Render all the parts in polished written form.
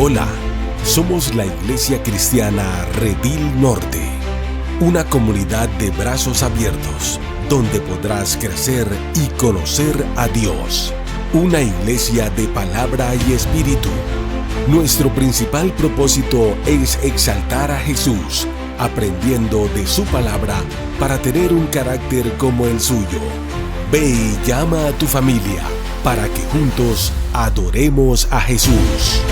Hola, somos la Iglesia Cristiana Redil Norte, una comunidad de brazos abiertos, donde podrás crecer y conocer a Dios. Una iglesia de palabra y espíritu. Nuestro principal propósito es exaltar a Jesús, aprendiendo de su palabra para tener un carácter como el suyo. Ve y llama a tu familia para que juntos adoremos a Jesús.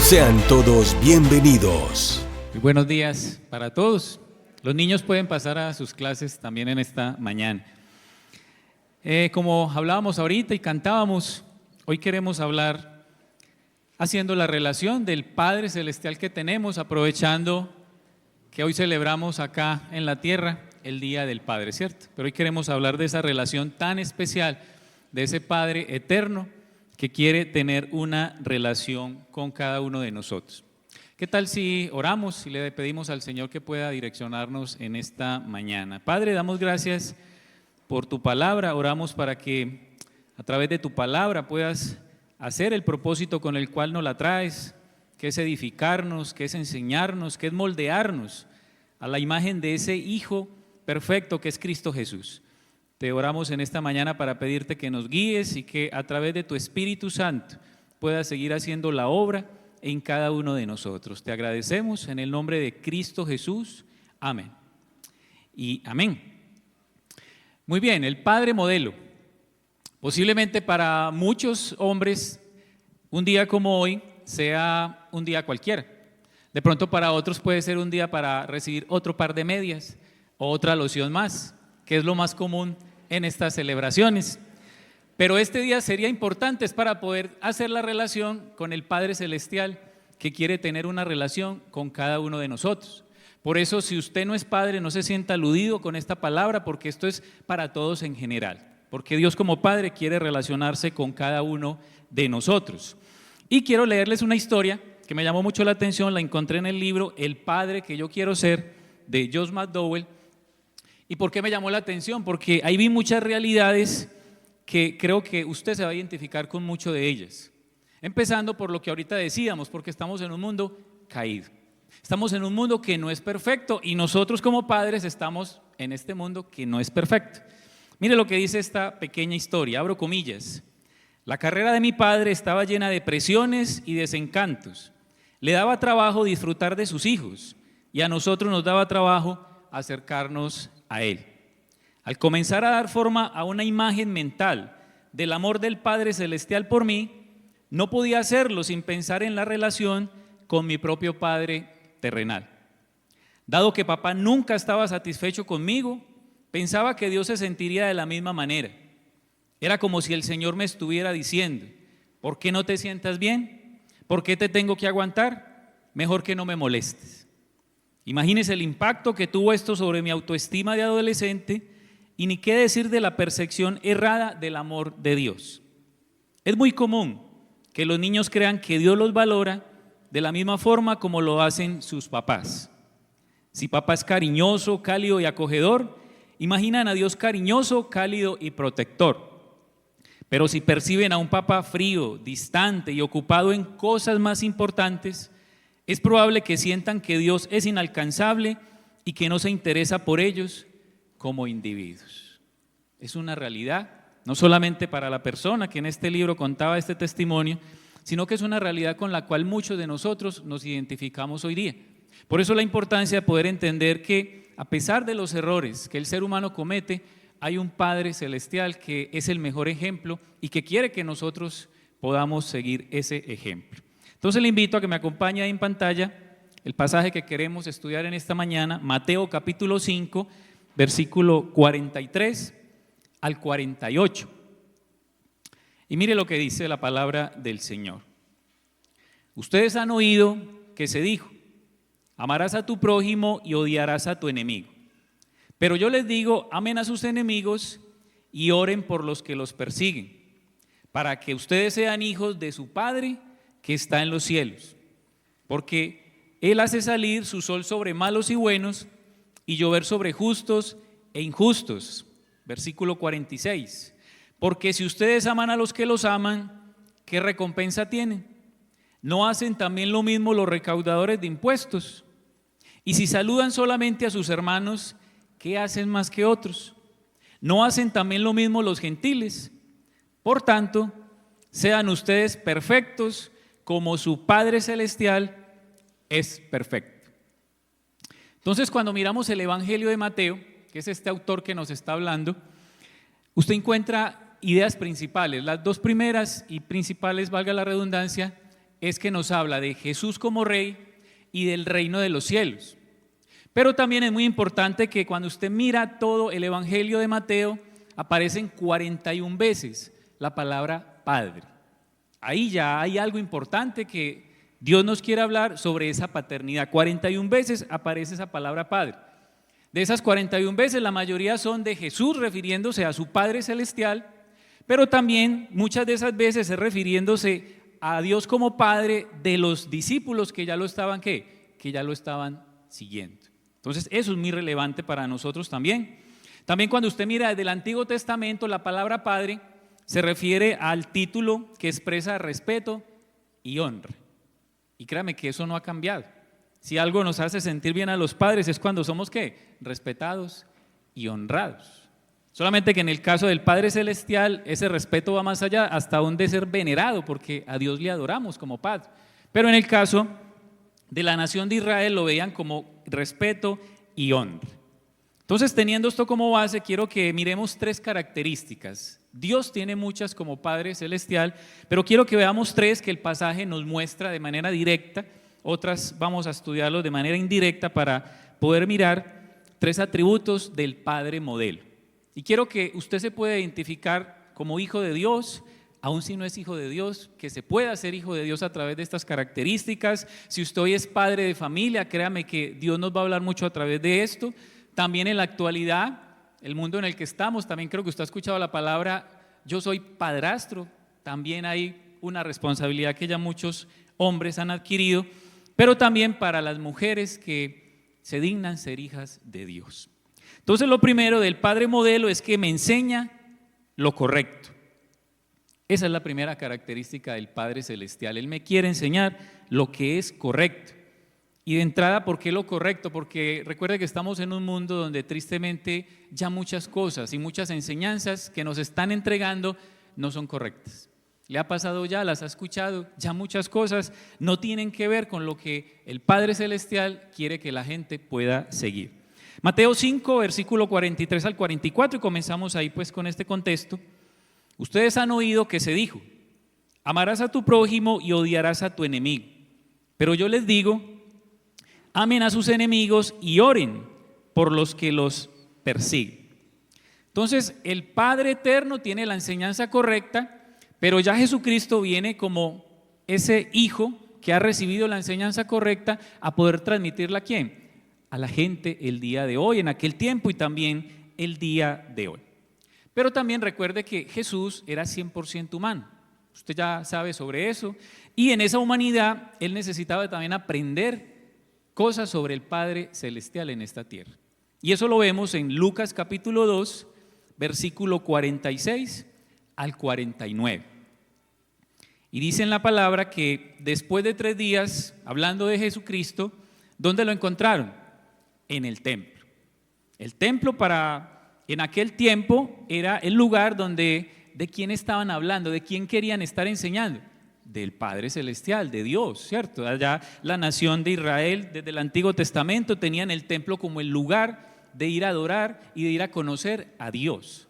Sean todos bienvenidos. Muy buenos días para todos. Los niños pueden pasar a sus clases también en esta mañana. Como hablábamos ahorita y cantábamos, hoy queremos hablar haciendo la relación del Padre Celestial que tenemos, aprovechando que hoy celebramos acá en la tierra el Día del Padre, ¿cierto? Pero hoy queremos hablar de esa relación tan especial, de ese Padre eterno que quiere tener una relación con cada uno de nosotros. ¿Qué tal si oramos y le pedimos al Señor que pueda direccionarnos en esta mañana? Padre, damos gracias por tu palabra, oramos para que a través de tu palabra puedas hacer el propósito con el cual nos la traes, que es edificarnos, que es enseñarnos, que es moldearnos a la imagen de ese Hijo perfecto que es Cristo Jesús. Te oramos en esta mañana para pedirte que nos guíes y que a través de tu Espíritu Santo puedas seguir haciendo la obra en cada uno de nosotros. Te agradecemos en el nombre de Cristo Jesús. Amén. Y amén. Muy bien, el Padre modelo. Posiblemente para muchos hombres un día como hoy sea un día cualquiera. De pronto para otros puede ser un día para recibir otro par de medias o otra loción más, que es lo más común en estas celebraciones. Pero este día sería importante para poder hacer la relación con el Padre Celestial, que quiere tener una relación con cada uno de nosotros. Por eso, si usted no es padre, no se sienta aludido con esta palabra, porque esto es para todos en general, porque Dios como Padre quiere relacionarse con cada uno de nosotros. Y quiero leerles una historia que me llamó mucho la atención, la encontré en el libro El Padre que yo quiero ser, de Josh McDowell. ¿Y por qué me llamó la atención? Porque ahí vi muchas realidades que creo que usted se va a identificar con mucho de ellas. Empezando por lo que ahorita decíamos, porque estamos en un mundo caído. Estamos en un mundo que no es perfecto y nosotros como padres estamos en este mundo que no es perfecto. Mire lo que dice esta pequeña historia, abro comillas. La carrera de mi padre estaba llena de presiones y desencantos. Le daba trabajo disfrutar de sus hijos y a nosotros nos daba trabajo acercarnos a él. Al comenzar a dar forma a una imagen mental del amor del Padre Celestial por mí, no podía hacerlo sin pensar en la relación con mi propio Padre terrenal. Dado que papá nunca estaba satisfecho conmigo, pensaba que Dios se sentiría de la misma manera. Era como si el Señor me estuviera diciendo: ¿por qué no te sientas bien? ¿Por qué te tengo que aguantar? Mejor que no me molestes. Imagínese el impacto que tuvo esto sobre mi autoestima de adolescente, y ni qué decir de la percepción errada del amor de Dios. Es muy común que los niños crean que Dios los valora de la misma forma como lo hacen sus papás. Si papá es cariñoso, cálido y acogedor, imaginan a Dios cariñoso, cálido y protector. Pero si perciben a un papá frío, distante y ocupado en cosas más importantes, es probable que sientan que Dios es inalcanzable y que no se interesa por ellos como individuos. Es una realidad, no solamente para la persona que en este libro contaba este testimonio, sino que es una realidad con la cual muchos de nosotros nos identificamos hoy día. Por eso la importancia de poder entender que a pesar de los errores que el ser humano comete, hay un Padre Celestial que es el mejor ejemplo y que quiere que nosotros podamos seguir ese ejemplo. Entonces le invito a que me acompañe ahí en pantalla el pasaje que queremos estudiar en esta mañana, Mateo capítulo 5, versículo 43 al 48. Y mire lo que dice la palabra del Señor. Ustedes han oído que se dijo: amarás a tu prójimo y odiarás a tu enemigo. Pero yo les digo, amen a sus enemigos y oren por los que los persiguen, para que ustedes sean hijos de su Padre que está en los cielos. Porque Él hace salir su sol sobre malos y buenos y llover sobre justos e injustos. Versículo 46. Porque si ustedes aman a los que los aman, ¿qué recompensa tienen? ¿No hacen también lo mismo los recaudadores de impuestos? Y si saludan solamente a sus hermanos, ¿qué hacen más que otros? ¿No hacen también lo mismo los gentiles? Por tanto, sean ustedes perfectos como su Padre Celestial es perfecto. Entonces, cuando miramos el Evangelio de Mateo, que es este autor que nos está hablando, usted encuentra ideas principales. Las dos primeras y principales, valga la redundancia, es que nos habla de Jesús como Rey y del reino de los cielos. Pero también es muy importante que cuando usted mira todo el Evangelio de Mateo, aparecen 41 veces la palabra Padre. Ahí ya hay algo importante que Dios nos quiere hablar sobre esa paternidad. 41 veces aparece esa palabra Padre. De esas 41 veces, la mayoría son de Jesús refiriéndose a su Padre Celestial, pero también muchas de esas veces es refiriéndose a Dios como Padre de los discípulos que ya lo estaban, ¿qué? Que ya lo estaban siguiendo. Entonces, eso es muy relevante para nosotros también. También cuando usted mira desde el Antiguo Testamento, la palabra Padre se refiere al título que expresa respeto y honra. Y créame que eso no ha cambiado. Si algo nos hace sentir bien a los padres es cuando somos, ¿qué? Respetados y honrados. Solamente que en el caso del Padre Celestial, ese respeto va más allá, hasta aún de ser venerado, porque a Dios le adoramos como Padre. Pero en el caso de la nación de Israel lo veían como respeto y honra. Entonces, teniendo esto como base, quiero que miremos 3 características. Dios tiene muchas como Padre Celestial, pero quiero que veamos 3 que el pasaje nos muestra de manera directa. Otras vamos a estudiarlo de manera indirecta para poder mirar 3 atributos del Padre modelo. Y quiero que usted se pueda identificar como hijo de Dios, aun si no es hijo de Dios, que se pueda ser hijo de Dios a través de estas características. Si usted hoy es padre de familia, créame que Dios nos va a hablar mucho a través de esto. También en la actualidad, el mundo en el que estamos, también creo que usted ha escuchado la palabra, yo soy padrastro. También hay una responsabilidad que ya muchos hombres han adquirido, pero también para las mujeres que se dignan ser hijas de Dios. Entonces, lo primero del Padre modelo es que me enseña lo correcto. Esa es la primera característica del Padre Celestial. Él me quiere enseñar lo que es correcto. Y de entrada, ¿por qué lo correcto? Porque recuerde que estamos en un mundo donde tristemente ya muchas cosas y muchas enseñanzas que nos están entregando no son correctas. ¿Le ha pasado ya? ¿Las ha escuchado? Ya muchas cosas no tienen que ver con lo que el Padre Celestial quiere que la gente pueda seguir. Mateo 5, versículo 43 al 44, y comenzamos ahí pues con este contexto. Ustedes han oído que se dijo: amarás a tu prójimo y odiarás a tu enemigo. Pero yo les digo: amen a sus enemigos y oren por los que los persiguen. Entonces, el Padre Eterno tiene la enseñanza correcta, pero ya Jesucristo viene como ese hijo que ha recibido la enseñanza correcta a poder transmitirla ¿a quién? A la gente el día de hoy, en aquel tiempo y también el día de hoy. Pero también recuerde que Jesús era 100% humano. Usted ya sabe sobre eso. Y en esa humanidad, Él necesitaba también aprender cosas sobre el Padre Celestial en esta tierra. Y eso lo vemos en Lucas capítulo 2, versículo 46 al 49. Y dice en la palabra que después de 3 días, hablando de Jesucristo, ¿dónde lo encontraron? En el templo. El templo en aquel tiempo era el lugar donde, ¿de quién estaban hablando? ¿De quién querían estar enseñando? Del Padre Celestial, de Dios, ¿cierto? Allá la nación de Israel desde el Antiguo Testamento tenían el templo como el lugar de ir a adorar y de ir a conocer a Dios.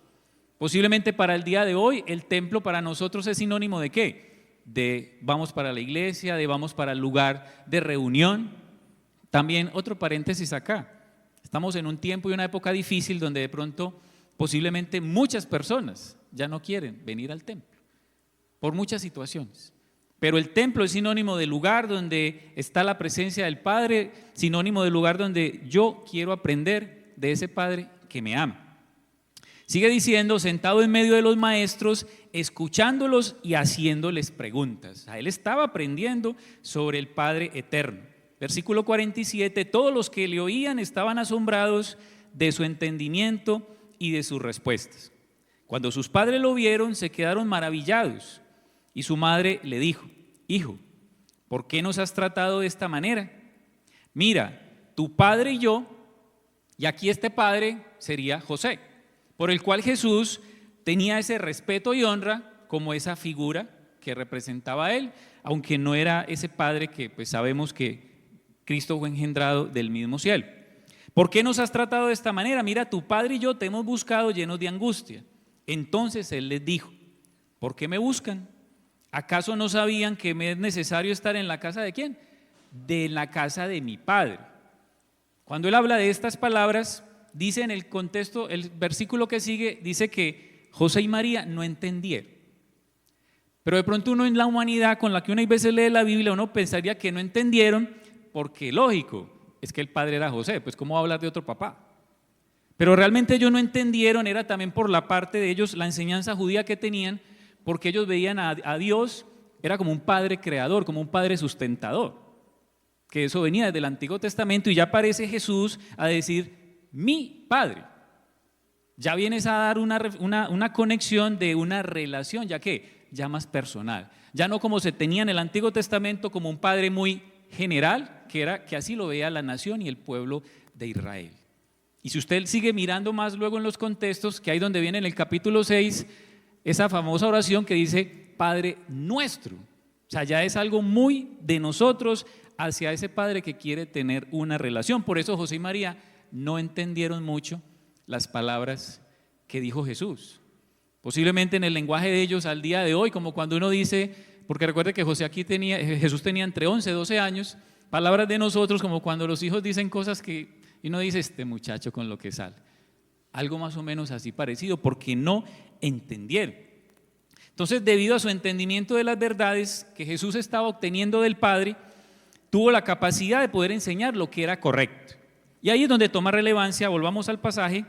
Posiblemente para el día de hoy el templo para nosotros es sinónimo ¿de qué? De vamos para la iglesia, de vamos para el lugar de reunión. También otro paréntesis acá, estamos en un tiempo y una época difícil donde de pronto posiblemente muchas personas ya no quieren venir al templo por muchas situaciones, pero el templo es sinónimo del lugar donde está la presencia del Padre, sinónimo del lugar donde yo quiero aprender de ese Padre que me ama. Sigue diciendo, sentado en medio de los maestros, escuchándolos y haciéndoles preguntas. O sea, él estaba aprendiendo sobre el Padre eterno. Versículo 47, todos los que le oían estaban asombrados de su entendimiento y de sus respuestas. Cuando sus padres lo vieron, se quedaron maravillados y su madre le dijo: hijo, ¿por qué nos has tratado de esta manera? Mira, tu padre y yo, y aquí este padre sería José, por el cual Jesús tenía ese respeto y honra como esa figura que representaba a él, aunque no era ese padre que pues sabemos que Cristo fue engendrado del mismo cielo. ¿Por qué nos has tratado de esta manera? Mira, tu padre y yo te hemos buscado llenos de angustia. Entonces él les dijo, ¿por qué me buscan? ¿Acaso no sabían que me es necesario estar en la casa de quién? De la casa de mi padre. Cuando él habla de estas palabras, dice en el contexto, el versículo que sigue, dice que José y María no entendieron. Pero de pronto uno en la humanidad con la que uno a veces lee la Biblia, uno pensaría que no entendieron, porque lógico, es que el padre era José, pues ¿cómo va a hablar de otro papá? Pero realmente ellos no entendieron, era también por la parte de ellos la enseñanza judía que tenían, porque ellos veían a Dios, era como un padre creador, como un padre sustentador, que eso venía desde el Antiguo Testamento y ya aparece Jesús a decir, mi padre. Ya vienes a dar una conexión de una relación, ya que ya más personal, ya no como se tenía en el Antiguo Testamento como un padre muy general, que así lo veía la nación y el pueblo de Israel. Y si usted sigue mirando más luego en los contextos, que hay donde viene en el capítulo 6, esa famosa oración que dice, Padre nuestro. O sea, ya es algo muy de nosotros hacia ese Padre que quiere tener una relación. Por eso José y María no entendieron mucho las palabras que dijo Jesús. Posiblemente en el lenguaje de ellos al día de hoy, como cuando uno dice, porque recuerde que Jesús tenía entre 11 y 12 años, palabras de nosotros como cuando los hijos dicen cosas que y uno dice, este muchacho con lo que sale. Algo más o menos así parecido, porque no entendieron. Entonces, debido a su entendimiento de las verdades que Jesús estaba obteniendo del Padre, tuvo la capacidad de poder enseñar lo que era correcto. Y ahí es donde toma relevancia, volvamos al pasaje,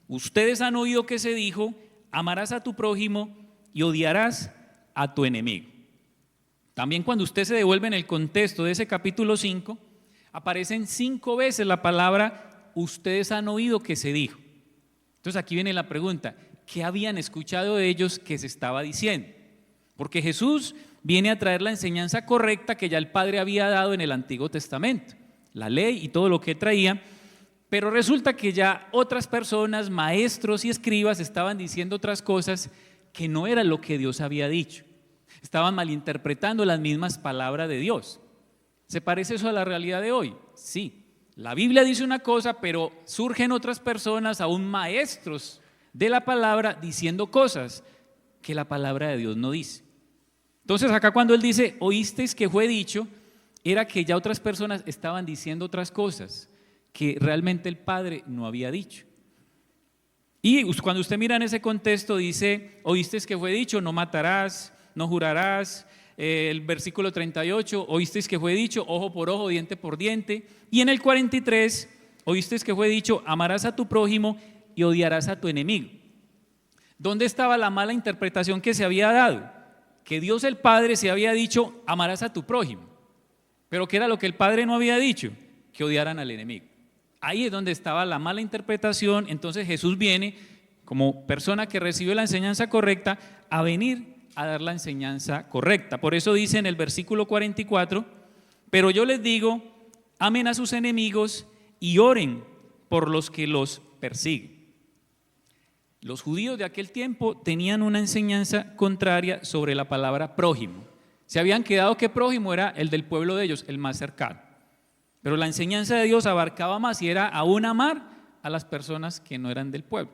ustedes han oído que se dijo, amarás a tu prójimo y odiarás a tu enemigo. También cuando usted se devuelve en el contexto de ese capítulo 5, aparecen 5 veces la palabra, ustedes han oído que se dijo. Entonces aquí viene la pregunta, ¿qué habían escuchado de ellos que se estaba diciendo? Porque Jesús viene a traer la enseñanza correcta que ya el Padre había dado en el Antiguo Testamento, la ley y todo lo que traía, pero resulta que ya otras personas, maestros y escribas estaban diciendo otras cosas que no era lo que Dios había dicho. Estaban malinterpretando las mismas palabras de Dios. ¿Se parece eso a la realidad de hoy? Sí. La Biblia dice una cosa, pero surgen otras personas, aún maestros de la palabra, diciendo cosas que la palabra de Dios no dice. Entonces acá cuando él dice, oísteis que fue dicho, era que ya otras personas estaban diciendo otras cosas que realmente el Padre no había dicho. Y cuando usted mira en ese contexto dice, oísteis que fue dicho, no matarás, no jurarás. El versículo 38, oísteis que fue dicho, ojo por ojo, diente por diente. Y en el 43, oísteis que fue dicho, amarás a tu prójimo y odiarás a tu enemigo. ¿Dónde estaba la mala interpretación que se había dado? Que Dios el Padre se había dicho, amarás a tu prójimo. Pero ¿qué era lo que el Padre no había dicho? Que odiaran al enemigo. Ahí es donde estaba la mala interpretación. Entonces Jesús viene como persona que recibió la enseñanza correcta a venir a dar la enseñanza correcta. Por eso dice en el versículo 44, pero yo les digo, amen a sus enemigos y oren por los que los persiguen. Los judíos de aquel tiempo tenían una enseñanza contraria sobre la palabra prójimo. Se habían quedado que prójimo era el del pueblo de ellos, el más cercano. Pero la enseñanza de Dios abarcaba más y era aún amar a las personas que no eran del pueblo.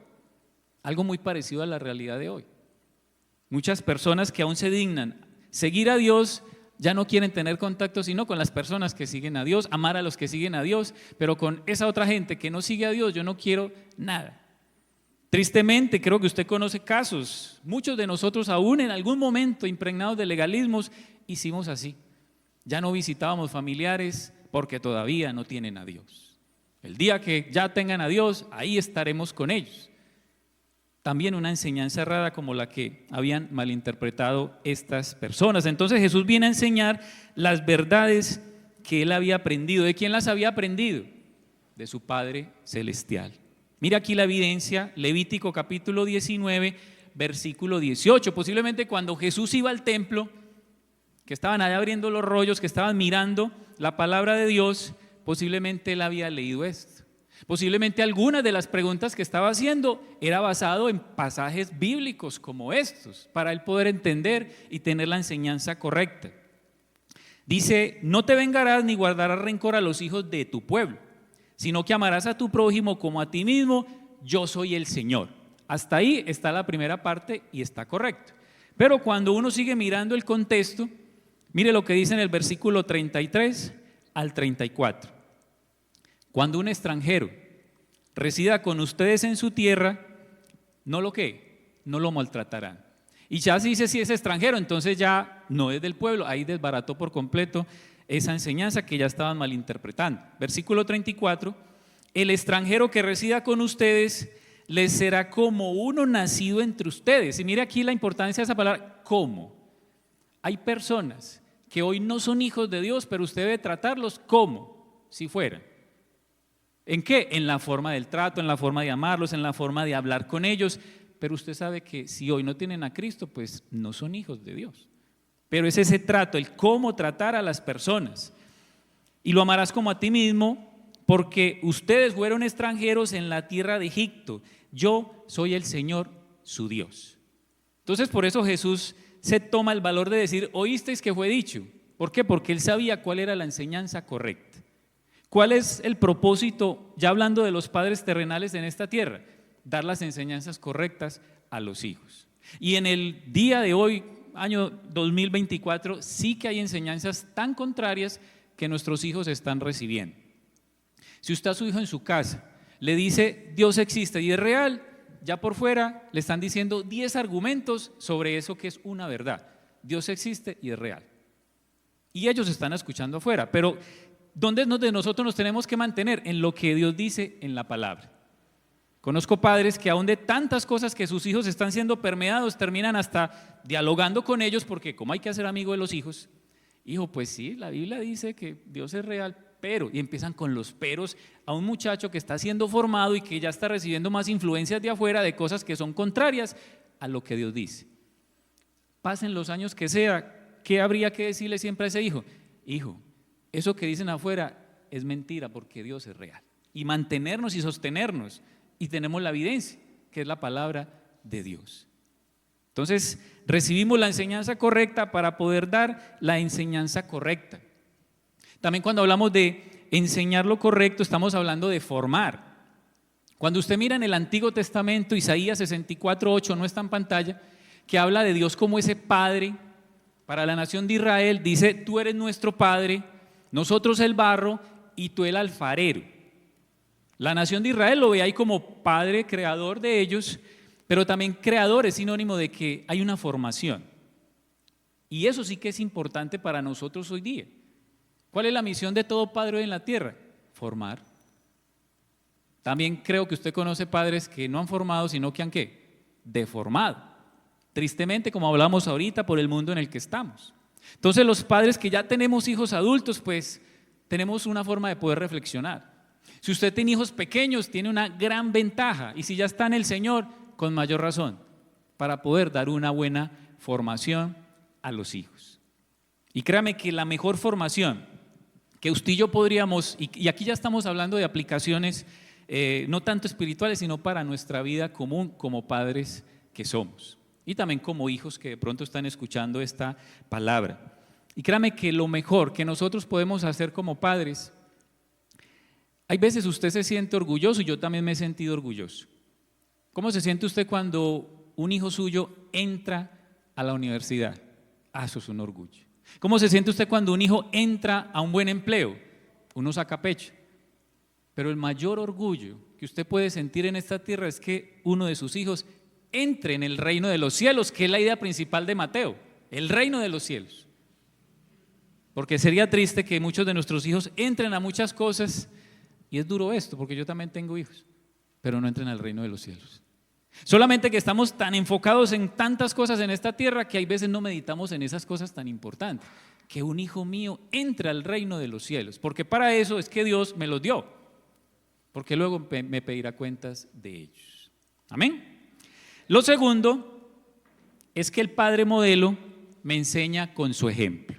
Algo muy parecido a la realidad de hoy. Muchas personas que aún se dignan seguir a Dios ya no quieren tener contacto sino con las personas que siguen a Dios, amar a los que siguen a Dios, pero con esa otra gente que no sigue a Dios yo no quiero nada. Tristemente creo que usted conoce casos, muchos de nosotros aún en algún momento impregnados de legalismos hicimos así. Ya no visitábamos familiares porque todavía no tienen a Dios. El día que ya tengan a Dios, ahí estaremos con ellos. También una enseñanza errada como la que habían malinterpretado estas personas. Entonces Jesús viene a enseñar las verdades que él había aprendido. ¿De quién las había aprendido? De su Padre Celestial. Mira aquí la evidencia, Levítico capítulo 19, versículo 18. Posiblemente cuando Jesús iba al templo, que estaban allá abriendo los rollos, que estaban mirando la palabra de Dios, posiblemente él había leído esto. Posiblemente algunas de las preguntas que estaba haciendo era basado en pasajes bíblicos como estos, para él poder entender y tener la enseñanza correcta. Dice, no te vengarás ni guardarás rencor a los hijos de tu pueblo, sino que amarás a tu prójimo como a ti mismo, yo soy el Señor. Hasta ahí está la primera parte y está correcto. Pero cuando uno sigue mirando el contexto, mire lo que dice en el versículo 33 al 34. Cuando un extranjero resida con ustedes en su tierra, no lo maltratarán. Y ya se dice si es extranjero, entonces ya no es del pueblo. Ahí desbarató por completo esa enseñanza que ya estaban malinterpretando. Versículo 34, el extranjero que resida con ustedes les será como uno nacido entre ustedes. Y mire aquí la importancia de esa palabra, ¿cómo? Hay personas que hoy no son hijos de Dios, pero usted debe tratarlos como si fueran. ¿En qué? En la forma del trato, en la forma de amarlos, en la forma de hablar con ellos. Pero usted sabe que si hoy no tienen a Cristo, pues no son hijos de Dios. Pero es ese trato, el cómo tratar a las personas. Y lo amarás como a ti mismo, porque ustedes fueron extranjeros en la tierra de Egipto. Yo soy el Señor, su Dios. Entonces por eso Jesús se toma el valor de decir, oísteis que fue dicho. ¿Por qué? Porque él sabía cuál era la enseñanza correcta. ¿Cuál es el propósito, ya hablando de los padres terrenales en esta tierra? Dar las enseñanzas correctas a los hijos. Y en el día de hoy, año 2024, sí que hay enseñanzas tan contrarias que nuestros hijos están recibiendo. Si usted a su hijo en su casa le dice Dios existe y es real, ya por fuera le están diciendo 10 argumentos sobre eso que es una verdad. Dios existe y es real. Y ellos están escuchando afuera, pero ¿dónde nosotros nos tenemos que mantener? En lo que Dios dice en la palabra. Conozco padres que aún de tantas cosas que sus hijos están siendo permeados, terminan hasta dialogando con ellos porque como hay que hacer amigo de los hijos, hijo, pues sí, la Biblia dice que Dios es real, pero, y empiezan con los peros a un muchacho que está siendo formado y que ya está recibiendo más influencias de afuera de cosas que son contrarias a lo que Dios dice. Pasen los años que sea, ¿qué habría que decirle siempre a ese hijo? Hijo, eso que dicen afuera es mentira porque Dios es real. Y mantenernos y sostenernos. Y tenemos la evidencia, que es la palabra de Dios. Entonces, recibimos la enseñanza correcta para poder dar la enseñanza correcta. También cuando hablamos de enseñar lo correcto, estamos hablando de formar. Cuando usted mira en el Antiguo Testamento, Isaías 64:8, no está en pantalla, que habla de Dios como ese Padre para la nación de Israel, dice, tú eres nuestro Padre, nosotros el barro y tú el alfarero. La nación de Israel lo ve ahí como padre, creador de ellos, pero también creador es sinónimo de que hay una formación. Y eso sí que es importante para nosotros hoy día. ¿Cuál es la misión de todo padre hoy en la tierra? Formar. También creo que usted conoce padres que no han formado, sino que han ¿qué? Deformado. Tristemente, como hablamos ahorita, por el mundo en el que estamos. Entonces los padres que ya tenemos hijos adultos, pues tenemos una forma de poder reflexionar. Si usted tiene hijos pequeños, tiene una gran ventaja, y si ya está en el Señor, con mayor razón, para poder dar una buena formación a los hijos. Y créame que la mejor formación que usted y yo podríamos, y aquí ya estamos hablando de aplicaciones no tanto espirituales, sino para nuestra vida común como padres que somos, y también como hijos que de pronto están escuchando esta palabra. Y créame que lo mejor que nosotros podemos hacer como padres, hay veces usted se siente orgulloso y yo también me he sentido orgulloso. ¿Cómo se siente usted cuando un hijo suyo entra a la universidad? Eso es un orgullo. ¿Cómo se siente usted cuando un hijo entra a un buen empleo? Uno saca pecho. Pero el mayor orgullo que usted puede sentir en esta tierra es que uno de sus hijos entre en el reino de los cielos, que es la idea principal de Mateo, el reino de los cielos. Porque sería triste que muchos de nuestros hijos entren a muchas cosas. Y es duro esto, porque yo también tengo hijos, pero no entran al reino de los cielos. Solamente que estamos tan enfocados en tantas cosas en esta tierra que hay veces no meditamos en esas cosas tan importantes. Que un hijo mío entre al reino de los cielos, porque para eso es que Dios me los dio, porque luego me pedirá cuentas de ellos. Amén. Lo segundo es que el padre modelo me enseña con su ejemplo.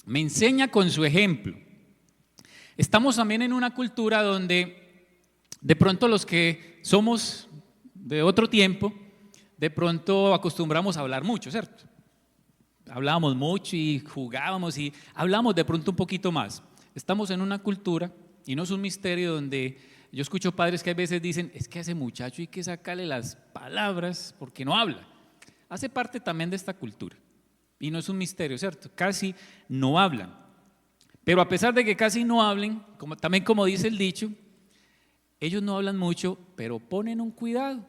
Me enseña con su ejemplo. Estamos también en una cultura donde de pronto los que somos de otro tiempo, de pronto acostumbramos a hablar mucho, ¿cierto? Hablábamos mucho y jugábamos y hablamos de pronto un poquito más. Estamos en una cultura, y no es un misterio, donde yo escucho padres que a veces dicen, es que a ese muchacho hay que sacarle las palabras porque no habla. Hace parte también de esta cultura. Y no es un misterio, ¿cierto? Casi no hablan. Pero a pesar de que casi no hablen, también como dice el dicho, ellos no hablan mucho, pero ponen un cuidado.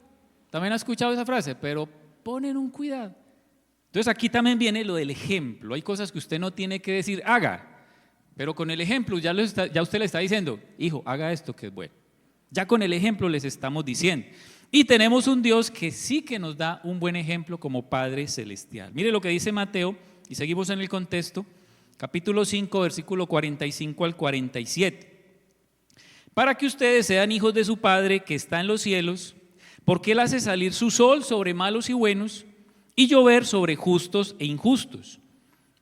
¿También ha escuchado esa frase? Pero ponen un cuidado. Entonces aquí también viene lo del ejemplo. Hay cosas que usted no tiene que decir, haga. Pero con el ejemplo ya usted le está diciendo, hijo, haga esto que es bueno. Ya con el ejemplo les estamos diciendo. Y tenemos un Dios que sí que nos da un buen ejemplo como Padre Celestial. Mire lo que dice Mateo, y seguimos en el contexto, capítulo 5, versículo 45 al 47. Para que ustedes sean hijos de su Padre que está en los cielos, porque Él hace salir su sol sobre malos y buenos, y llover sobre justos e injustos.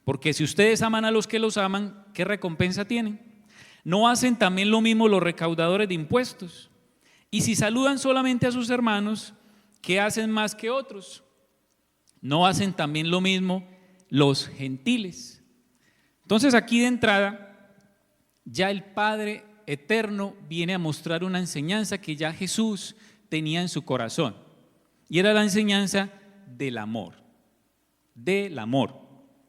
Porque si ustedes aman a los que los aman, ¿qué recompensa tienen? ¿No hacen también lo mismo los recaudadores de impuestos? Y si saludan solamente a sus hermanos, ¿qué hacen más que otros? ¿No hacen también lo mismo los gentiles? Entonces aquí de entrada, ya el Padre Eterno viene a mostrar una enseñanza que ya Jesús tenía en su corazón. Y era la enseñanza del amor. Del amor.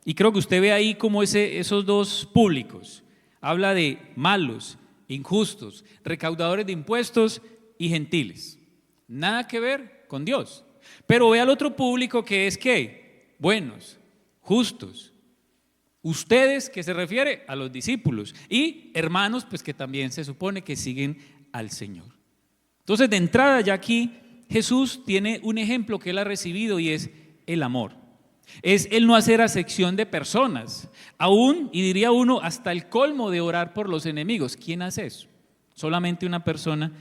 Y creo que usted ve ahí como esos dos públicos. Habla de malos, injustos, recaudadores de impuestos y gentiles. Nada que ver con Dios. Pero ve al otro público que es ¿qué? Buenos, justos. Ustedes, que se refiere a los discípulos, y hermanos, pues que también se supone que siguen al Señor. Entonces, de entrada ya aquí Jesús tiene un ejemplo que Él ha recibido y es el amor. Es el no hacer acepción de personas, aún, y diría uno, hasta el colmo de orar por los enemigos. ¿Quién hace eso? Solamente una persona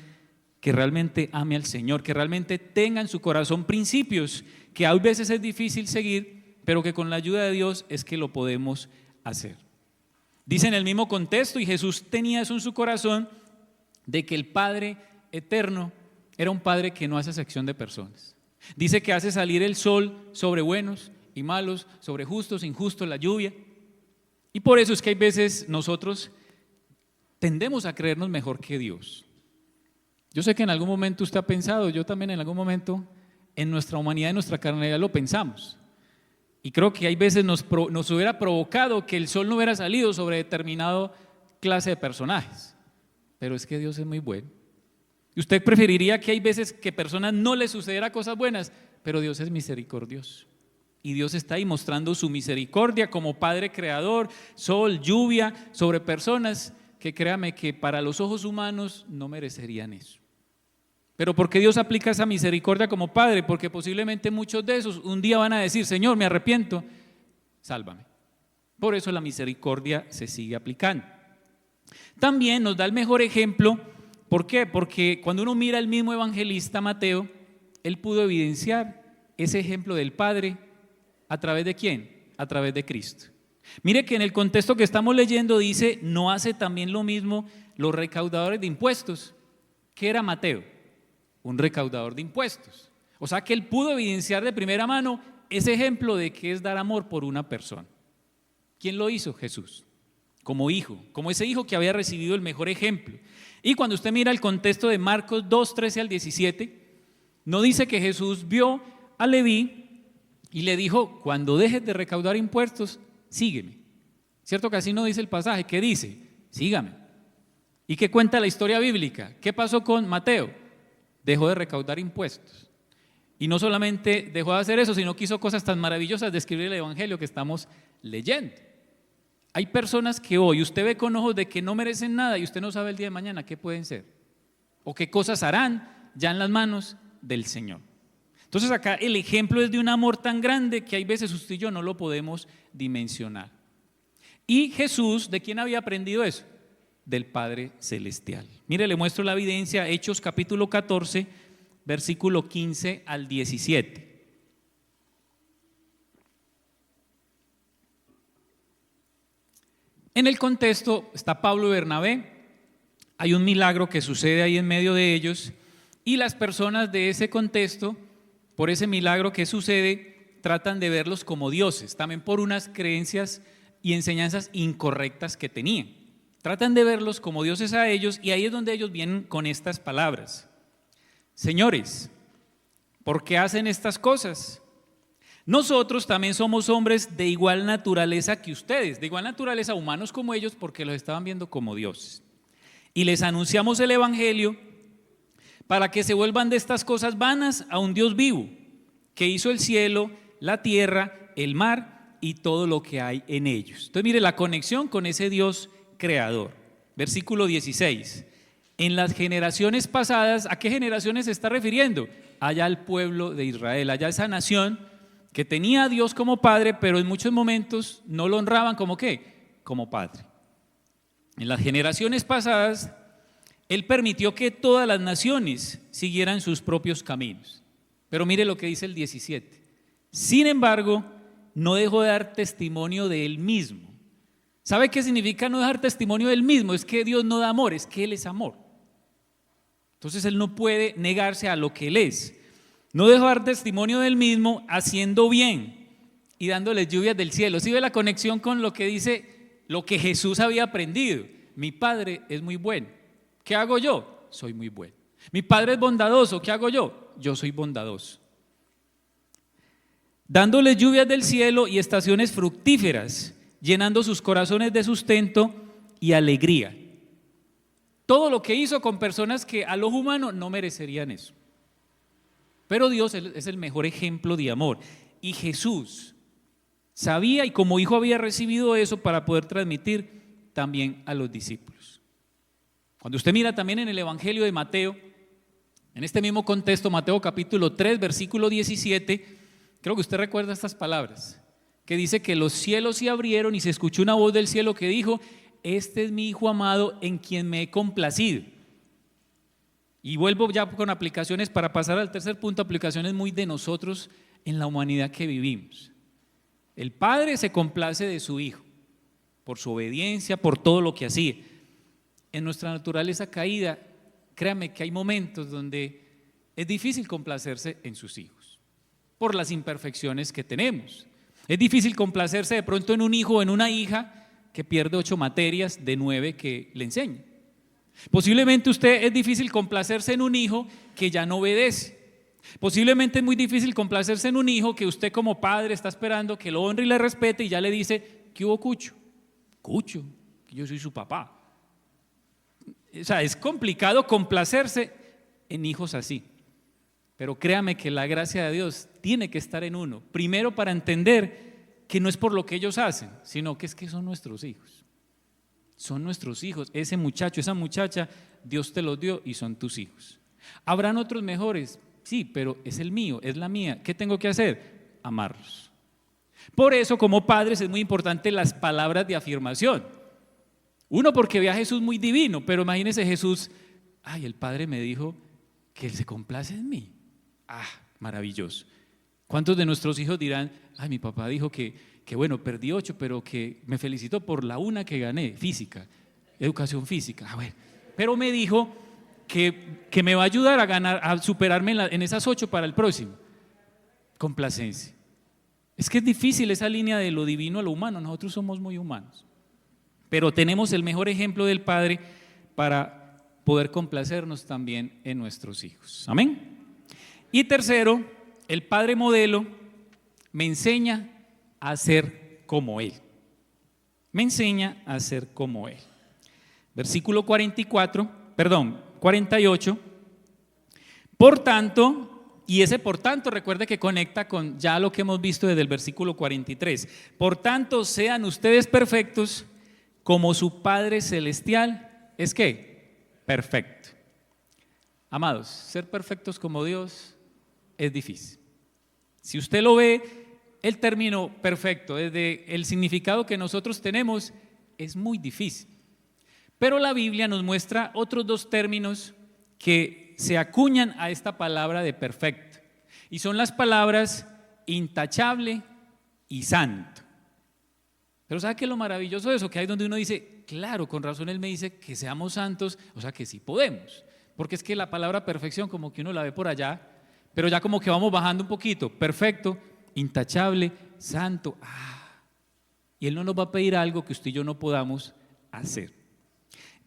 que realmente ame al Señor, que realmente tenga en su corazón principios que a veces es difícil seguir, pero que con la ayuda de Dios es que lo podemos hacer. Dice en el mismo contexto, y Jesús tenía eso en su corazón, de que el Padre Eterno era un Padre que no hace acepción de personas. Dice que hace salir el sol sobre buenos y malos, sobre justos, injustos, la lluvia. Y por eso es que hay veces nosotros tendemos a creernos mejor que Dios. Yo sé que en algún momento usted ha pensado, yo también en algún momento, en nuestra humanidad, en nuestra carnalidad lo pensamos. Y creo que hay veces nos hubiera provocado que el sol no hubiera salido sobre determinada clase de personajes. Pero es que Dios es muy bueno. Y usted preferiría que hay veces que personas no les sucediera cosas buenas, pero Dios es misericordioso. Y Dios está ahí mostrando su misericordia como Padre Creador, sol, lluvia, sobre personas que créame que para los ojos humanos no merecerían eso. Pero ¿por qué Dios aplica esa misericordia como Padre? Porque posiblemente muchos de esos un día van a decir, Señor, me arrepiento, sálvame. Por eso la misericordia se sigue aplicando. También nos da el mejor ejemplo. ¿Por qué? Porque cuando uno mira al mismo evangelista Mateo, él pudo evidenciar ese ejemplo del Padre ¿a través de quién? A través de Cristo. Mire que en el contexto que estamos leyendo dice, ¿no hace también lo mismo los recaudadores de impuestos? ¿Qué era Mateo? Un recaudador de impuestos. O sea que él pudo evidenciar de primera mano ese ejemplo de que es dar amor por una persona. ¿Quién lo hizo? Jesús. Como hijo, como ese hijo que había recibido el mejor ejemplo. Y cuando usted mira el contexto de Marcos 2, 13 al 17, no dice que Jesús vio a Leví y le dijo, cuando dejes de recaudar impuestos, sígueme. ¿Cierto que así no dice el pasaje? ¿Qué dice? Sígame. ¿Y qué cuenta la historia bíblica? ¿Qué pasó con Mateo? Dejó de recaudar impuestos. Y no solamente dejó de hacer eso, sino que hizo cosas tan maravillosas de escribir el evangelio que estamos leyendo. Hay personas que hoy usted ve con ojos de que no merecen nada y usted no sabe el día de mañana qué pueden ser o qué cosas harán ya en las manos del Señor. Entonces acá el ejemplo es de un amor tan grande que hay veces usted y yo no lo podemos dimensionar. Y Jesús, ¿de quién había aprendido eso? Del Padre Celestial. Mire, le muestro la evidencia, Hechos capítulo 14, versículo 15 al 17. En el contexto está Pablo y Bernabé, hay un milagro que sucede ahí en medio de ellos y las personas de ese contexto, por ese milagro que sucede, tratan de verlos como dioses, también por unas creencias y enseñanzas incorrectas que tenían. Tratan de verlos como dioses a ellos y ahí es donde ellos vienen con estas palabras. Señores, ¿por qué hacen estas cosas? Nosotros también somos hombres de igual naturaleza que ustedes, de igual naturaleza, humanos como ellos, porque los estaban viendo como dioses. Y les anunciamos el evangelio para que se vuelvan de estas cosas vanas a un Dios vivo, que hizo el cielo, la tierra, el mar y todo lo que hay en ellos. Entonces mire la conexión con ese Dios creador. Versículo 16. En las generaciones pasadas, ¿a qué generaciones se está refiriendo? Allá al pueblo de Israel, allá esa nación que tenía a Dios como Padre, pero en muchos momentos no lo honraban como ¿qué? Como Padre. En las generaciones pasadas, Él permitió que todas las naciones siguieran sus propios caminos. Pero mire lo que dice el 17. Sin embargo, no dejó de dar testimonio de Él mismo. ¿Sabe qué significa no dejar testimonio de Él mismo? Es que Dios no da amor, es que Él es amor. Entonces Él no puede negarse a lo que Él es. No dejó de dar testimonio de Él mismo haciendo bien y dándoles lluvias del cielo. ¿Sí ve la conexión con lo que dice, lo que Jesús había aprendido? Mi Padre es muy bueno. ¿Qué hago yo? Soy muy bueno. Mi Padre es bondadoso. ¿Qué hago yo? Yo soy bondadoso. Dándoles lluvias del cielo y estaciones fructíferas, llenando sus corazones de sustento y alegría. Todo lo que hizo con personas que a los humanos no merecerían eso. Pero Dios es el mejor ejemplo de amor. Y Jesús sabía y como hijo había recibido eso para poder transmitir también a los discípulos. Cuando usted mira también en el Evangelio de Mateo, en este mismo contexto, Mateo capítulo 3, versículo 17, creo que usted recuerda estas palabras, que dice que los cielos se abrieron y se escuchó una voz del cielo que dijo, este es mi Hijo amado en quien me he complacido. Y vuelvo ya con aplicaciones para pasar al tercer punto, aplicaciones muy de nosotros en la humanidad que vivimos. El Padre se complace de su Hijo, por su obediencia, por todo lo que hacía. En nuestra naturaleza caída, créame que hay momentos donde es difícil complacerse en sus hijos, por las imperfecciones que tenemos. Es difícil complacerse de pronto en un hijo o en una hija que pierde 8 materias de 9 que le enseña. Posiblemente es difícil complacerse en un hijo que ya no obedece. Posiblemente es muy difícil complacerse en un hijo que usted como padre está esperando que lo honre y le respete y ya le dice, ¿qué hubo, Cucho? Cucho, que yo soy su papá. O sea, es complicado complacerse en hijos así. Pero créame que la gracia de Dios tiene que estar en uno. Primero para entender que no es por lo que ellos hacen, sino que es que son nuestros hijos. Son nuestros hijos. Ese muchacho, esa muchacha, Dios te los dio y son tus hijos. ¿Habrán otros mejores? Sí, pero es el mío, es la mía. ¿Qué tengo que hacer? Amarlos. Por eso, como padres, es muy importante las palabras de afirmación. Uno, porque ve a Jesús muy divino, pero imagínese Jesús, ay, el Padre me dijo que Él se complace en mí. Ah, maravilloso. ¿Cuántos de nuestros hijos dirán, ay, mi papá dijo que bueno, perdí 8, pero que me felicitó por la una que gané, física, educación física? Ah, bueno. Pero me dijo que me va a ayudar a ganar, a superarme en esas 8 para el próximo. Complacencia. Es que es difícil esa línea de lo divino a lo humano, nosotros somos muy humanos. Pero tenemos el mejor ejemplo del Padre para poder complacernos también en nuestros hijos. Amén. Y tercero, el Padre modelo me enseña a ser como Él. Me enseña a ser como Él. Versículo 48. Por tanto, y ese por tanto, recuerde que conecta con ya lo que hemos visto desde el versículo 43. Por tanto, sean ustedes perfectos como su Padre Celestial es ¿qué? Perfecto. Amados, ser perfectos como Dios es difícil. Si usted lo ve, el término perfecto, desde el significado que nosotros tenemos, es muy difícil. Pero la Biblia nos muestra otros 2 términos que que se acuñan a esta palabra de perfecto. Y son las palabras intachable y santo. Pero ¿sabe qué es lo maravilloso de eso? Que ahí donde uno dice, claro, con razón él me dice que seamos santos, o sea que sí podemos. Porque es que la palabra perfección como que uno la ve por allá, pero ya como que vamos bajando un poquito. Perfecto, intachable, santo. Y él no nos va a pedir algo que usted y yo no podamos hacer.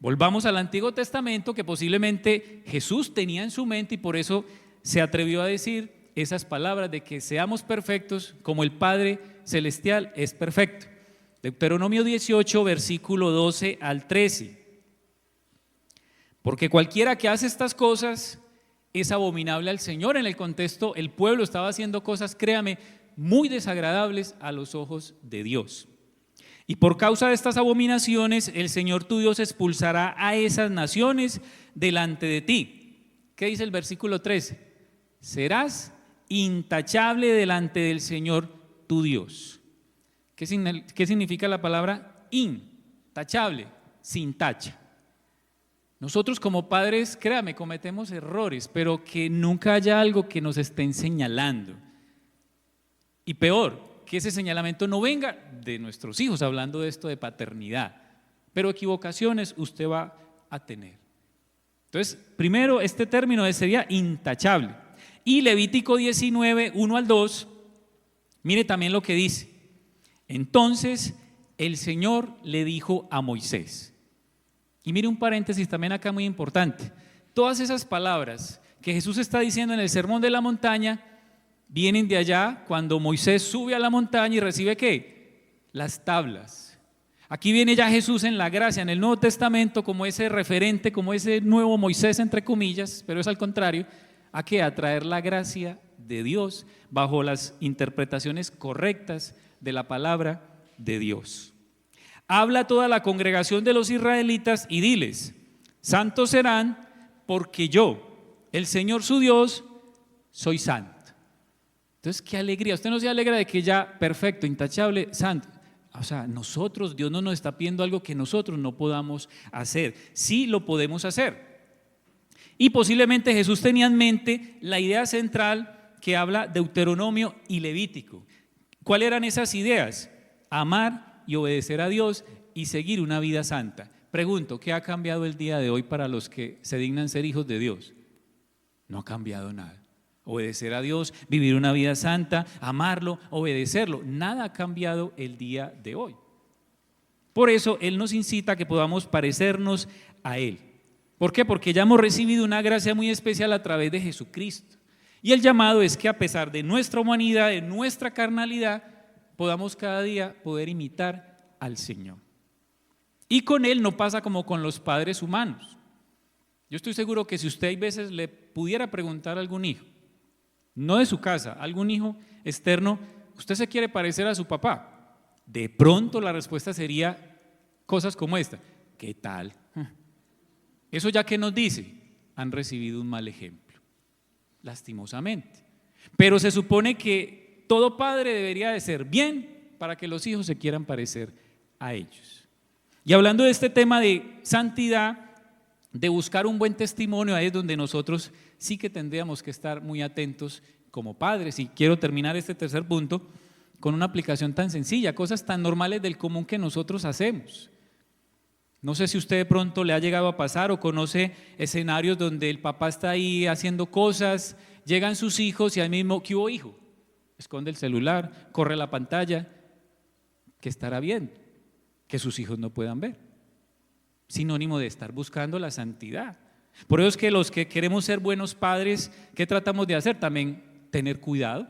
Volvamos al Antiguo Testamento, que posiblemente Jesús tenía en su mente y por eso se atrevió a decir esas palabras de que seamos perfectos como el Padre Celestial es perfecto. Deuteronomio 18, versículo 12 al 13. Porque cualquiera que hace estas cosas es abominable al Señor. En el contexto, el pueblo estaba haciendo cosas, créame, muy desagradables a los ojos de Dios. Y por causa de estas abominaciones, el Señor tu Dios expulsará a esas naciones delante de ti. ¿Qué dice el versículo 13? Serás intachable delante del Señor tu Dios. ¿Qué significa la palabra intachable? Sin tacha. Nosotros como padres, créame, cometemos errores, pero que nunca haya algo que nos estén señalando. Y peor, que ese señalamiento no venga de nuestros hijos, hablando de esto de paternidad. Pero equivocaciones usted va a tener. Entonces, primero, este término sería intachable. Y Levítico 19, 1 al 2, mire también lo que dice. Entonces, el Señor le dijo a Moisés. Y mire un paréntesis también acá muy importante. Todas esas palabras que Jesús está diciendo en el Sermón de la Montaña vienen de allá cuando Moisés sube a la montaña y recibe ¿qué? Las tablas. Aquí viene ya Jesús en la gracia, en el Nuevo Testamento, como ese referente, como ese nuevo Moisés entre comillas, pero es al contrario, ¿a qué? A traer la gracia de Dios bajo las interpretaciones correctas de la palabra de Dios. Habla a toda la congregación de los israelitas y diles, santos serán porque yo, el Señor su Dios, soy santo. Entonces, qué alegría. Usted no se alegra de que ya perfecto, intachable, santo. O sea, nosotros, Dios no nos está pidiendo algo que nosotros no podamos hacer. Sí lo podemos hacer. Y posiblemente Jesús tenía en mente la idea central que habla Deuteronomio y Levítico. ¿Cuáles eran esas ideas? Amar y obedecer a Dios y seguir una vida santa. Pregunto, ¿qué ha cambiado el día de hoy para los que se dignan ser hijos de Dios? No ha cambiado nada. Obedecer a Dios, vivir una vida santa, amarlo, obedecerlo. Nada ha cambiado el día de hoy. Por eso Él nos incita a que podamos parecernos a Él. ¿Por qué? Porque ya hemos recibido una gracia muy especial a través de Jesucristo. Y el llamado es que a pesar de nuestra humanidad, de nuestra carnalidad, podamos cada día poder imitar al Señor. Y con Él no pasa como con los padres humanos. Yo estoy seguro que si usted hay veces le pudiera preguntar a algún hijo, no de su casa, algún hijo externo, ¿usted se quiere parecer a su papá? De pronto la respuesta sería cosas como esta. ¿Qué tal? Eso ya que nos dice, han recibido un mal ejemplo, lastimosamente. Pero se supone que todo padre debería de ser bien para que los hijos se quieran parecer a ellos. Y hablando de este tema de santidad, de buscar un buen testimonio, ahí es donde nosotros sí que tendríamos que estar muy atentos como padres. Y quiero terminar este tercer punto con una aplicación tan sencilla, cosas tan normales del común que nosotros hacemos. No sé si usted de pronto le ha llegado a pasar o conoce escenarios donde el papá está ahí haciendo cosas, llegan sus hijos y ahí mismo, ¿qué hubo, hijo? Esconde el celular, corre la pantalla. ¿Qué estará viendo? Que sus hijos no puedan ver. Sinónimo de estar buscando la santidad. Por eso es que los que queremos ser buenos padres, ¿qué tratamos de hacer? También tener cuidado.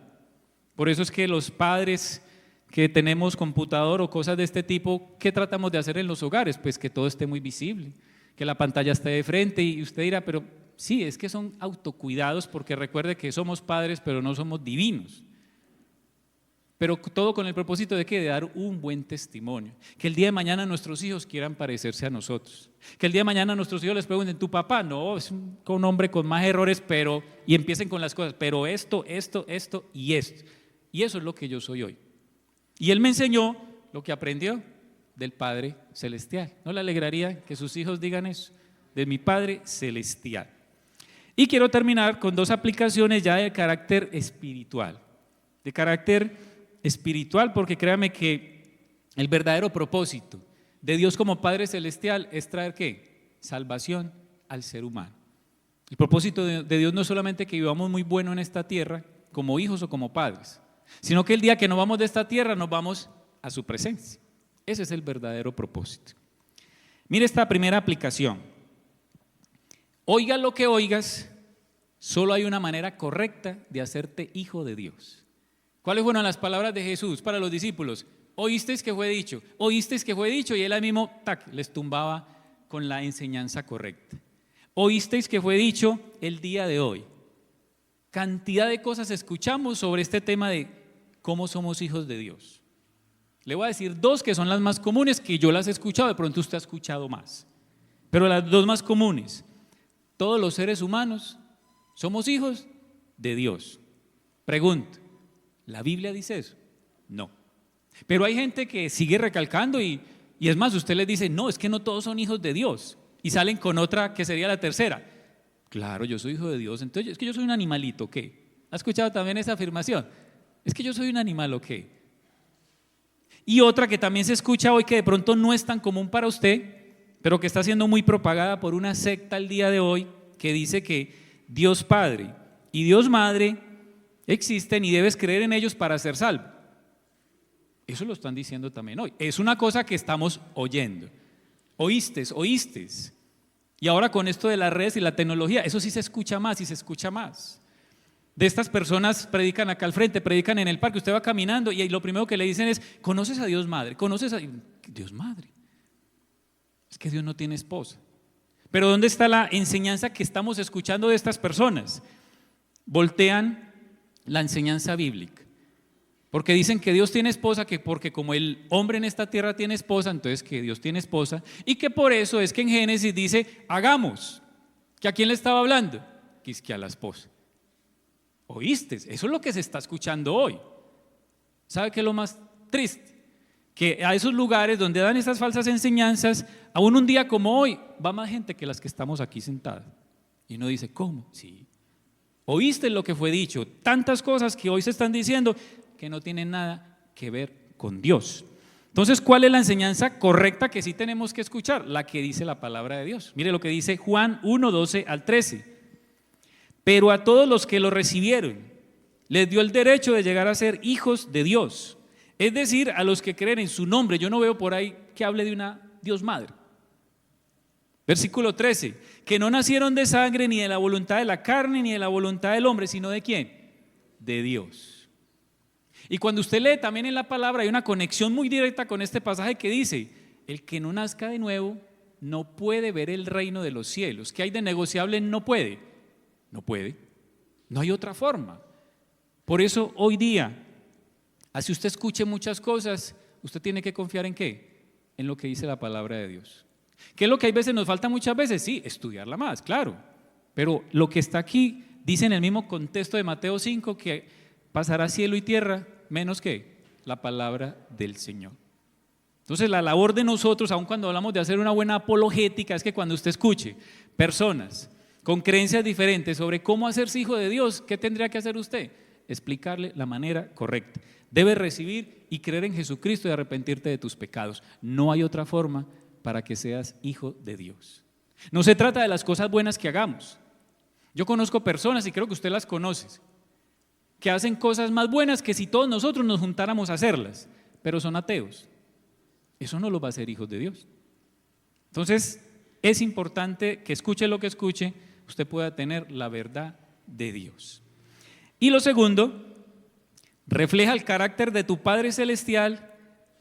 Por eso es que los padres que tenemos computador o cosas de este tipo, ¿qué tratamos de hacer en los hogares? Pues que todo esté muy visible, que la pantalla esté de frente. Y usted dirá, pero sí, es que son autocuidados, porque recuerde que somos padres pero no somos divinos. Pero todo con el propósito de ¿qué? De dar un buen testimonio. Que el día de mañana nuestros hijos quieran parecerse a nosotros. Que el día de mañana nuestros hijos les pregunten, ¿tu papá? No, es un hombre con más errores, pero, y empiecen con las cosas, pero esto y esto. Y eso es lo que yo soy hoy. Y él me enseñó lo que aprendió del Padre Celestial. ¿No le alegraría que sus hijos digan eso? De mi Padre Celestial. Y quiero terminar con 2 aplicaciones ya de carácter espiritual. De carácter espiritual, porque créame que el verdadero propósito de Dios como Padre Celestial es traer ¿qué? Salvación al ser humano. El propósito de Dios no es solamente que vivamos muy bueno en esta tierra, como hijos o como padres, sino que el día que nos vamos de esta tierra nos vamos a su presencia. Ese es el verdadero propósito. Mire esta primera aplicación. Oiga lo que oigas, solo hay una manera correcta de hacerte hijo de Dios. ¿Cuáles fueron las palabras de Jesús para los discípulos? Oísteis que fue dicho, oísteis que fue dicho, y él ahí mismo les tumbaba con la enseñanza correcta. Oísteis que fue dicho el día de hoy. Cantidad de cosas escuchamos sobre este tema de cómo somos hijos de Dios. Le voy a decir 2 que son las más comunes, que yo las he escuchado, de pronto usted ha escuchado más. Pero las 2 más comunes: todos los seres humanos somos hijos de Dios. Pregunto, ¿la Biblia dice eso? No. Pero hay gente que sigue recalcando y es más, usted les dice, no, es que no todos son hijos de Dios. Y salen con otra que sería la tercera. Claro, yo soy hijo de Dios, entonces es que yo soy un animalito, ¿o qué? ¿Ha escuchado también esa afirmación? Es que yo soy un animal, ¿o qué? Y otra que también se escucha hoy, que de pronto no es tan común para usted, pero que está siendo muy propagada por una secta el día de hoy, que dice que Dios Padre y Dios Madre existen y debes creer en ellos para ser salvo. Eso lo están diciendo también hoy. Es una cosa que estamos oyendo. Oístes. Y ahora con esto de las redes y la tecnología, eso sí se escucha más y se escucha más. De estas personas predican acá al frente, predican en el parque, usted va caminando y lo primero que le dicen es, ¿conoces a Dios Madre? ¿Conoces a Dios Madre? Es que Dios no tiene esposa. Pero ¿dónde está la enseñanza que estamos escuchando de estas personas? Voltean la enseñanza bíblica. Porque dicen que Dios tiene esposa, que porque como el hombre en esta tierra tiene esposa, entonces que Dios tiene esposa, y que por eso es que en Génesis dice, hagamos. ¿Que a quién le estaba hablando? Que a la esposa. ¿Oíste? Eso es lo que se está escuchando hoy. ¿Sabe qué es lo más triste? Que a esos lugares donde dan esas falsas enseñanzas, aún un día como hoy, va más gente que las que estamos aquí sentadas. Y uno dice, ¿cómo? Sí. ¿Oíste lo que fue dicho? Tantas cosas que hoy se están diciendo que no tienen nada que ver con Dios. Entonces, ¿cuál es la enseñanza correcta que sí tenemos que escuchar? La que dice la palabra de Dios. Mire lo que dice Juan 1, 12 al 13. Pero a todos los que lo recibieron, les dio el derecho de llegar a ser hijos de Dios. Es decir, a los que creen en su nombre. Yo no veo por ahí que hable de una Dios Madre. Versículo 13, que no nacieron de sangre, ni de la voluntad de la carne, ni de la voluntad del hombre, sino ¿de quién? De Dios. Y cuando usted lee también en la palabra hay una conexión muy directa con este pasaje que dice, el que no nazca de nuevo no puede ver el reino de los cielos. ¿Qué hay de negociable? No puede. No puede. No hay otra forma. Por eso hoy día, así usted escuche muchas cosas, usted tiene que confiar ¿en qué? En lo que dice la palabra de Dios. ¿Qué es lo que hay veces nos falta muchas veces? Sí, estudiarla más, claro. Pero lo que está aquí dice en el mismo contexto de Mateo 5 que pasará cielo y tierra menos que la palabra del Señor. Entonces la labor de nosotros, aun cuando hablamos de hacer una buena apologética, es que cuando usted escuche personas con creencias diferentes sobre cómo hacerse hijo de Dios, ¿qué tendría que hacer usted? Explicarle la manera correcta. Debes recibir y creer en Jesucristo y arrepentirte de tus pecados. No hay otra forma para que seas hijo de Dios. No se trata de las cosas buenas que hagamos. Yo conozco personas, y creo que usted las conoce, que hacen cosas más buenas que si todos nosotros nos juntáramos a hacerlas, pero son ateos. Eso no los va a hacer hijos de Dios. Entonces, es importante que escuche lo que escuche, usted pueda tener la verdad de Dios. Y lo segundo, refleja el carácter de tu Padre Celestial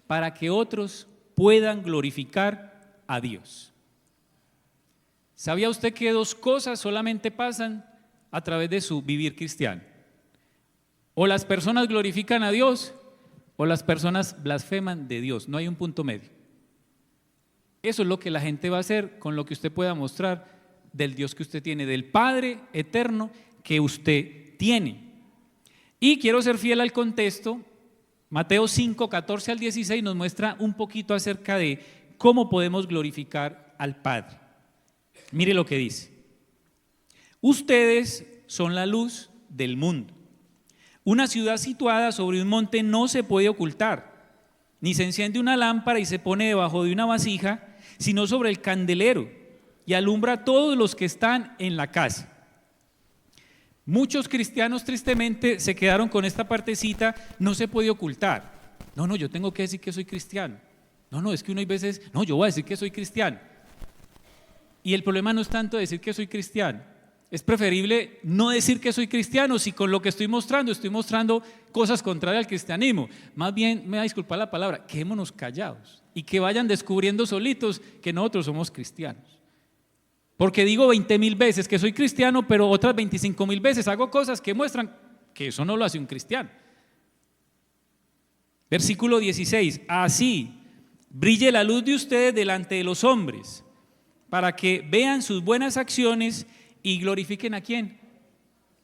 para que otros puedan glorificar a Dios. ¿Sabía usted que 2 cosas solamente pasan a través de su vivir cristiano? O las personas glorifican a Dios o las personas blasfeman de Dios. No hay un punto medio. Eso es lo que la gente va a hacer con lo que usted pueda mostrar del Dios que usted tiene, del Padre eterno que usted tiene. Y quiero ser fiel al contexto. Mateo 5, 14 al 16 nos muestra un poquito acerca de cómo podemos glorificar al Padre. Mire lo que dice. Ustedes son la luz del mundo. Una ciudad situada sobre un monte no se puede ocultar, ni se enciende una lámpara y se pone debajo de una vasija, sino sobre el candelero, y alumbra a todos los que están en la casa. Muchos cristianos tristemente se quedaron con esta partecita, no se puede ocultar. No, yo tengo que decir que soy cristiano. No, es que uno hay veces, yo voy a decir que soy cristiano. Y el problema no es tanto decir que soy cristiano. Es preferible no decir que soy cristiano si con lo que estoy mostrando cosas contrarias al cristianismo. Más bien, me va a disculpar la palabra, quedémonos callados y que vayan descubriendo solitos que nosotros somos cristianos. Porque digo 20,000 veces que soy cristiano, pero otras 25,000 veces hago cosas que muestran que eso no lo hace un cristiano. Versículo 16, así brille la luz de ustedes delante de los hombres, para que vean sus buenas acciones y glorifiquen ¿a quién?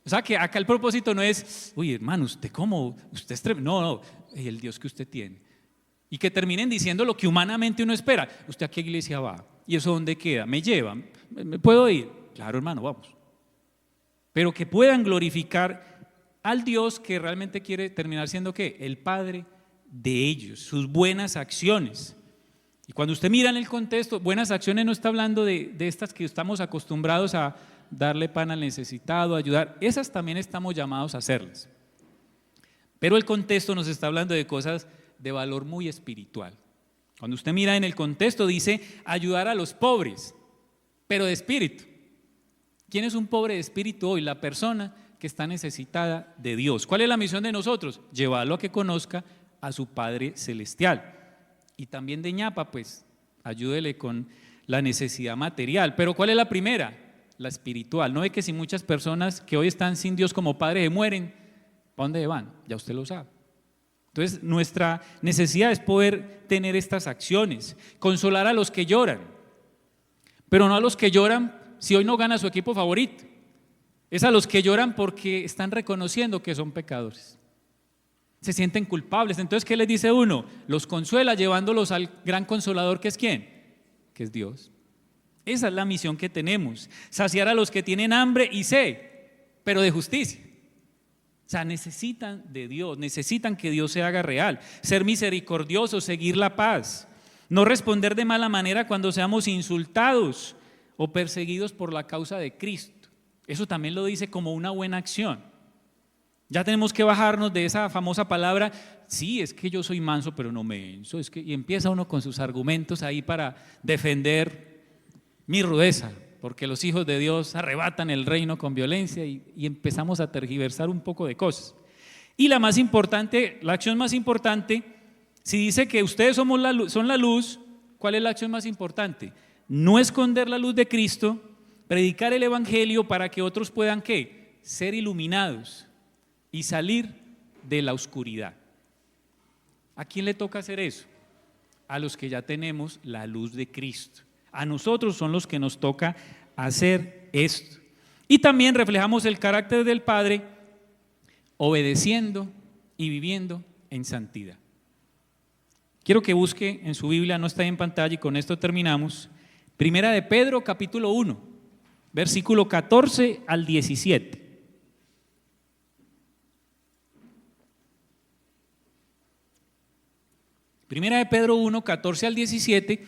O sea que acá el propósito no es, uy hermano, usted es tremendo, no, el Dios que usted tiene. Y que terminen diciendo lo que humanamente uno espera. ¿Usted a qué iglesia va? ¿Y eso dónde queda? ¿Me lleva? ¿Me puedo ir? Claro hermano, vamos. Pero que puedan glorificar al Dios que realmente quiere terminar siendo ¿qué? El Padre de ellos, sus buenas acciones. Y cuando usted mira en el contexto, buenas acciones no está hablando de estas que estamos acostumbrados a darle pan al necesitado, ayudar, esas también estamos llamados a hacerlas. Pero el contexto nos está hablando de cosas de valor muy espiritual. Cuando usted mira en el contexto dice ayudar a los pobres, pero de espíritu. ¿Quién es un pobre de espíritu hoy? La persona que está necesitada de Dios. ¿Cuál es la misión de nosotros? Llevarlo a que conozca a su Padre Celestial. Y también de ñapa, pues, ayúdele con la necesidad material. Pero ¿cuál es la primera? La espiritual. ¿No ve que si muchas personas que hoy están sin Dios como Padre se mueren, ¿para dónde van? Ya usted lo sabe. Entonces, nuestra necesidad es poder tener estas acciones, consolar a los que lloran, pero no a los que lloran si hoy no gana su equipo favorito. Es a los que lloran porque están reconociendo que son pecadores. Se sienten culpables. Entonces, ¿qué les dice uno? Los consuela llevándolos al gran consolador, que es ¿quién? Que es Dios. Esa es la misión que tenemos, saciar a los que tienen hambre y sed, pero de justicia. O sea, necesitan de Dios, necesitan que Dios se haga real, ser misericordiosos, seguir la paz, no responder de mala manera cuando seamos insultados o perseguidos por la causa de Cristo. Eso también lo dice como una buena acción. Ya tenemos que bajarnos de esa famosa palabra, sí, es que yo soy manso, pero no menso, y empieza uno con sus argumentos ahí para defender mi rudeza, porque los hijos de Dios arrebatan el reino con violencia y empezamos a tergiversar un poco de cosas. Y la más importante, la acción más importante, si dice que ustedes son la luz, ¿cuál es la acción más importante? No esconder la luz de Cristo, predicar el evangelio para que otros puedan ¿qué? Ser iluminados y salir de la oscuridad. ¿A quién le toca hacer eso? A los que ya tenemos la luz de Cristo. A nosotros son los que nos toca hacer esto. Y también reflejamos el carácter del Padre obedeciendo y viviendo en santidad. Quiero que busque en su Biblia, no está en pantalla y con esto terminamos. Primera de Pedro, capítulo 1, versículo 14 al 17. Primera de Pedro 1, 14 al 17,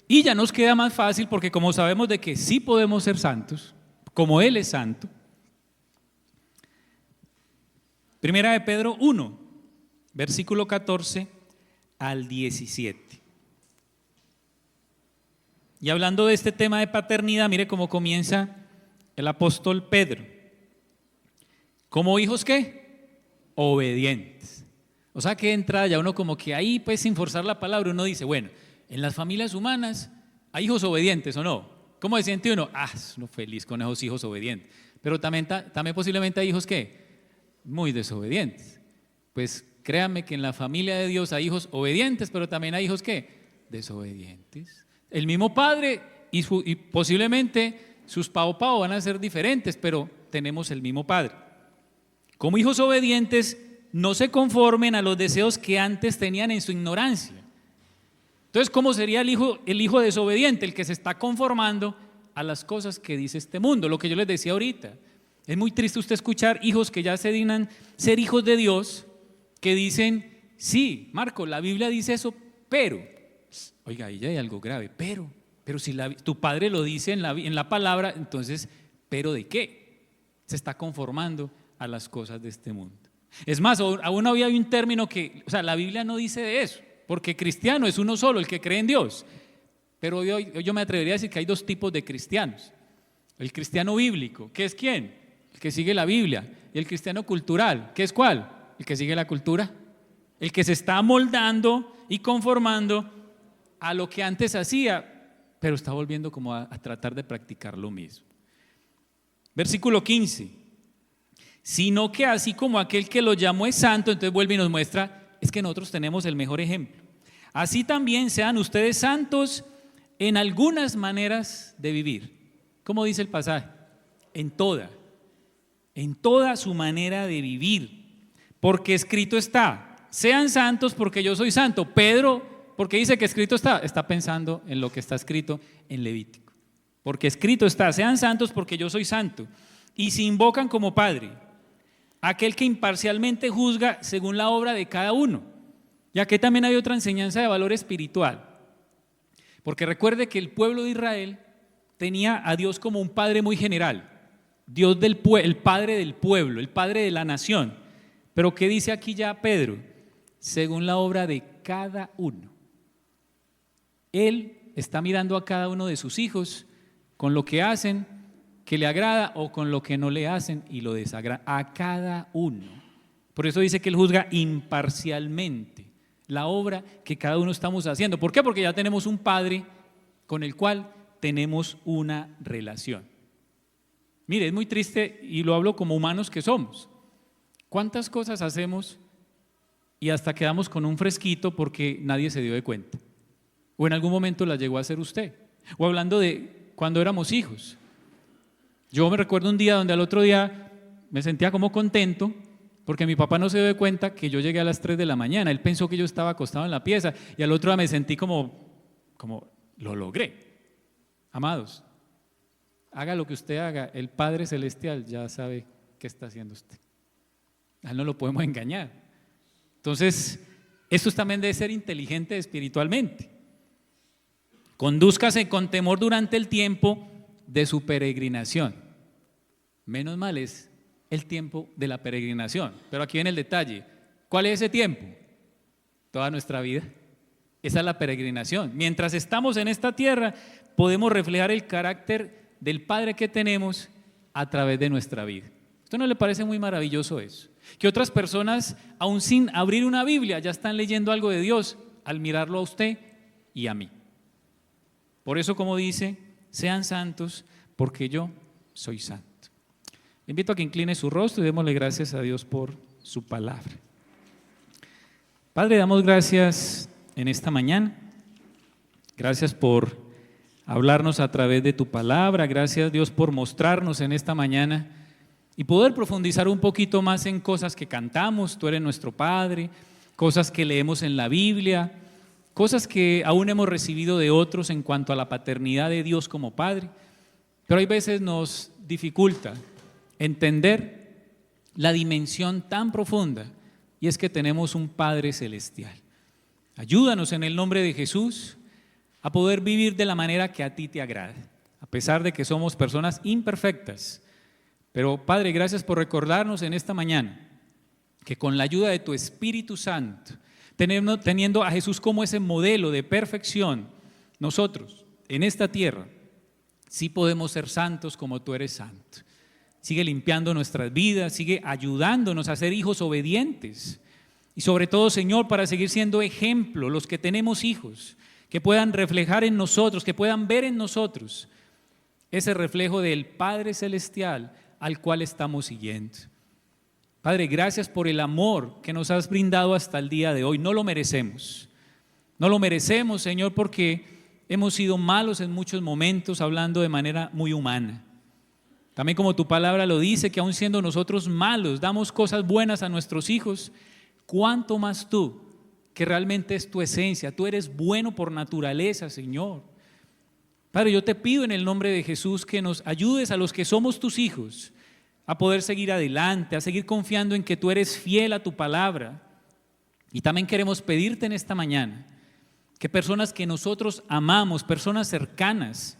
y ya nos queda más fácil porque como sabemos de que sí podemos ser santos, como Él es santo. Primera de Pedro 1, versículo 14 al 17. Y hablando de este tema de paternidad, mire cómo comienza el apóstol Pedro. ¿Como hijos qué? Obedientes. O sea que entra ya uno como que ahí pues sin forzar la palabra uno dice, bueno, en las familias humanas hay hijos obedientes o no. ¿Cómo se siente uno? Uno feliz con esos hijos obedientes. Pero también posiblemente hay hijos ¿qué? Muy desobedientes. Pues créanme que en la familia de Dios hay hijos obedientes, pero también hay hijos ¿qué? Desobedientes. El mismo padre y posiblemente sus pao van a ser diferentes, pero tenemos el mismo padre. Como hijos obedientes, no se conformen a los deseos que antes tenían en su ignorancia. Entonces, ¿cómo sería el hijo desobediente? El que se está conformando a las cosas que dice este mundo. Lo que yo les decía ahorita, es muy triste usted escuchar hijos que ya se dignan ser hijos de Dios, que dicen, sí, Marco, la Biblia dice eso, pero, oiga, ahí ya hay algo grave, pero si tu padre lo dice en la palabra, entonces, ¿pero de qué? Se está conformando a las cosas de este mundo. Es más, aún había un término que, o sea, la Biblia no dice de eso, porque cristiano es uno solo, el que cree en Dios. Pero yo me atrevería a decir que hay dos tipos de cristianos. El cristiano bíblico, ¿qué es quién? El que sigue la Biblia. Y el cristiano cultural, ¿qué es cuál? El que sigue la cultura. El que se está moldando y conformando a lo que antes hacía, pero está volviendo como a tratar de practicar lo mismo. Versículo 15. Sino que así como aquel que lo llamó es santo, entonces vuelve y nos muestra, es que nosotros tenemos el mejor ejemplo. Así también sean ustedes santos en algunas maneras de vivir. ¿Cómo dice el pasaje? En toda su manera de vivir. Porque escrito está, sean santos porque yo soy santo. Pedro, porque dice que escrito está pensando en lo que está escrito en Levítico. Porque escrito está, sean santos porque yo soy santo. Y si invocan como Padre, aquel que imparcialmente juzga según la obra de cada uno. Y aquí también hay otra enseñanza de valor espiritual. Porque recuerde que el pueblo de Israel tenía a Dios como un Padre muy general. Dios el Padre del pueblo, el Padre de la nación. Pero ¿qué dice aquí ya Pedro? Según la obra de cada uno. Él está mirando a cada uno de sus hijos con lo que hacen, que le agrada, o con lo que no le hacen y lo desagrada. A cada uno. Por eso dice que Él juzga imparcialmente la obra que cada uno estamos haciendo. ¿Por qué? Porque ya tenemos un Padre con el cual tenemos una relación. Mire, es muy triste y lo hablo como humanos que somos. ¿Cuántas cosas hacemos y hasta quedamos con un fresquito porque nadie se dio de cuenta? O en algún momento las llegó a hacer usted. O hablando de cuando éramos hijos. Yo me recuerdo un día donde al otro día me sentía como contento porque mi papá no se dio de cuenta que yo llegué a las 3 de la mañana. Él pensó que yo estaba acostado en la pieza y al otro día me sentí como lo logré. Amados, haga lo que usted haga, el Padre Celestial ya sabe qué está haciendo usted. A él no lo podemos engañar. Entonces, esto también debe ser inteligente espiritualmente. Condúzcase con temor durante el tiempo de su peregrinación. Menos mal es el tiempo de la peregrinación. Pero aquí viene el detalle. ¿Cuál es ese tiempo? Toda nuestra vida. Esa es la peregrinación. Mientras estamos en esta tierra, podemos reflejar el carácter del Padre que tenemos a través de nuestra vida. ¿Esto no le parece muy maravilloso eso? Que otras personas, aún sin abrir una Biblia, ya están leyendo algo de Dios al mirarlo a usted y a mí. Por eso, como dice, sean santos porque yo soy santo. Le invito a que incline su rostro y démosle gracias a Dios por su palabra. Padre, damos gracias en esta mañana. Gracias por hablarnos a través de tu palabra. Gracias, Dios, por mostrarnos en esta mañana y poder profundizar un poquito más en cosas que cantamos. Tú eres nuestro Padre, cosas que leemos en la Biblia, cosas que aún hemos recibido de otros en cuanto a la paternidad de Dios como Padre. Pero hay veces nos dificulta entender la dimensión tan profunda, y es que tenemos un Padre celestial. Ayúdanos en el nombre de Jesús a poder vivir de la manera que a ti te agrada, a pesar de que somos personas imperfectas. Pero Padre, gracias por recordarnos en esta mañana que con la ayuda de tu Espíritu Santo, teniendo a Jesús como ese modelo de perfección, nosotros en esta tierra sí podemos ser santos como tú eres santo. Sigue limpiando nuestras vidas, sigue ayudándonos a ser hijos obedientes. Y sobre todo, Señor, para seguir siendo ejemplo, los que tenemos hijos, que puedan reflejar en nosotros, que puedan ver en nosotros ese reflejo del Padre Celestial al cual estamos siguiendo. Padre, gracias por el amor que nos has brindado hasta el día de hoy. No lo merecemos. No lo merecemos, Señor, porque hemos sido malos en muchos momentos, hablando de manera muy humana. También como tu palabra lo dice, que aun siendo nosotros malos, damos cosas buenas a nuestros hijos. ¿Cuánto más tú, que realmente es tu esencia? Tú eres bueno por naturaleza, Señor. Padre, yo te pido en el nombre de Jesús que nos ayudes a los que somos tus hijos a poder seguir adelante, a seguir confiando en que tú eres fiel a tu palabra. Y también queremos pedirte en esta mañana que personas que nosotros amamos, personas cercanas,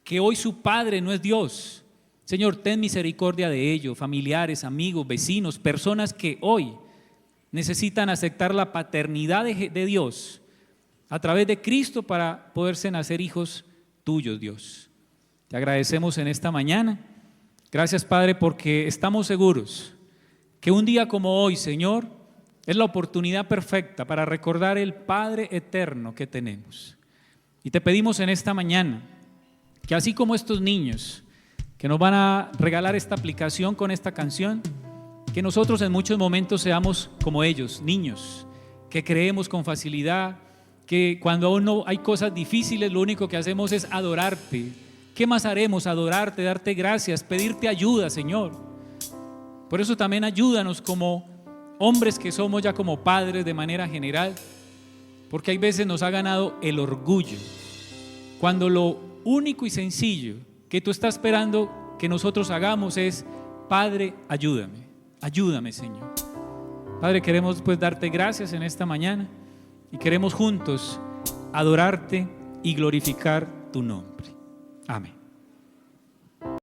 que hoy su padre no es Dios, Señor, ten misericordia de ellos, familiares, amigos, vecinos, personas que hoy necesitan aceptar la paternidad de Dios a través de Cristo para poderse nacer hijos tuyos, Dios. Te agradecemos en esta mañana. Gracias, Padre, porque estamos seguros que un día como hoy, Señor, es la oportunidad perfecta para recordar el Padre eterno que tenemos. Y te pedimos en esta mañana que así como estos niños que nos van a regalar esta aplicación con esta canción, que nosotros en muchos momentos seamos como ellos, niños, que creemos con facilidad, que cuando aún no hay cosas difíciles, lo único que hacemos es adorarte. ¿Qué más haremos? Adorarte, darte gracias, pedirte ayuda, Señor. Por eso también ayúdanos como hombres que somos ya como padres de manera general, porque hay veces nos ha ganado el orgullo, cuando lo único y sencillo que tú estás esperando que nosotros hagamos es: Padre, ayúdame, ayúdame, Señor. Padre, queremos pues darte gracias en esta mañana y queremos juntos adorarte y glorificar tu nombre. Amén.